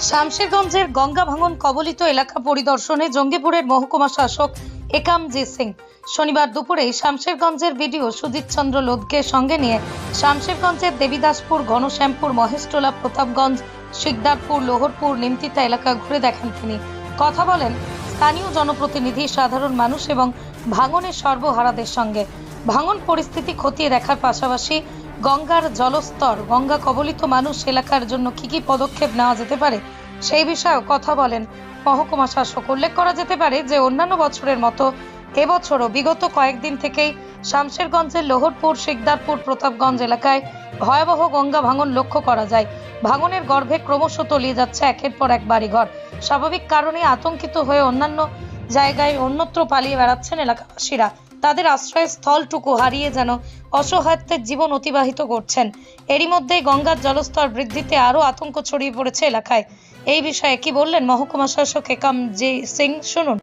শামশেরগঞ্জের গঙ্গা ভাঙন কবলিত এলাকা পরিদর্শনে জঙ্গিপুরের মহকুমা শাসক একামজি সিং শনিবার দুপুরে শামশেরগঞ্জের বিডিও সুজিত চন্দ্র লোধকে সঙ্গে নিয়ে শামশেরগঞ্জের দেবীদাসপুর, ঘনশ্যামপুর, মহেশটোলা, প্রতাপগঞ্জ, শিকদারপুর, লোহরপুর, নিমতিতা এলাকা ঘুরে দেখেন। তিনি কথা বলেন স্থানীয় জনপ্রতিনিধি, সাধারণ মানুষ এবং ভাঙনের সর্বহারাদের সঙ্গে। ভাঙন পরিস্থিতি খতিয়ে দেখার পাশাপাশি গঙ্গার জলস্তর, গঙ্গা কবলিত মানুষ এলাকার জন্য কি পদক্ষেপ নেওয়া যেতে পারে সেই বিষয়েও কথা বলেন মহকুমা শাসক। উল্লেখ করা যেতে পারে যে অন্যান্য বছরের মতো এবছরও বিগত কয়েকদিন থেকেই শামশেরগঞ্জের লোহরপুর, শিকদারপুর, প্রতাপগঞ্জ এলাকায় ভয়াবহ গঙ্গা ভাঙন লক্ষ্য করা যায়। ভাঙনের গর্ভে ক্রমশ তলিয়ে যাচ্ছে একের পর এক বাড়িঘর। স্বাভাবিক কারণে আতঙ্কিত হয়ে অন্যান্য জায়গায় অন্যত্র পালিয়ে বেড়াচ্ছেন এলাকাবাসীরা। তাদের আশ্রয়স্থলটুকু হারিয়ে যেন অসহায়ত্বের জীবন অতিবাহিত করছেন। এরই মধ্যে গঙ্গার জলস্তর বৃদ্ধিতে আরও আতঙ্ক ছড়িয়ে পড়েছে এলাকায়। এই বিষয়ে কি বললেন মহকুমা শাসক একামজি সিং, শুনুন।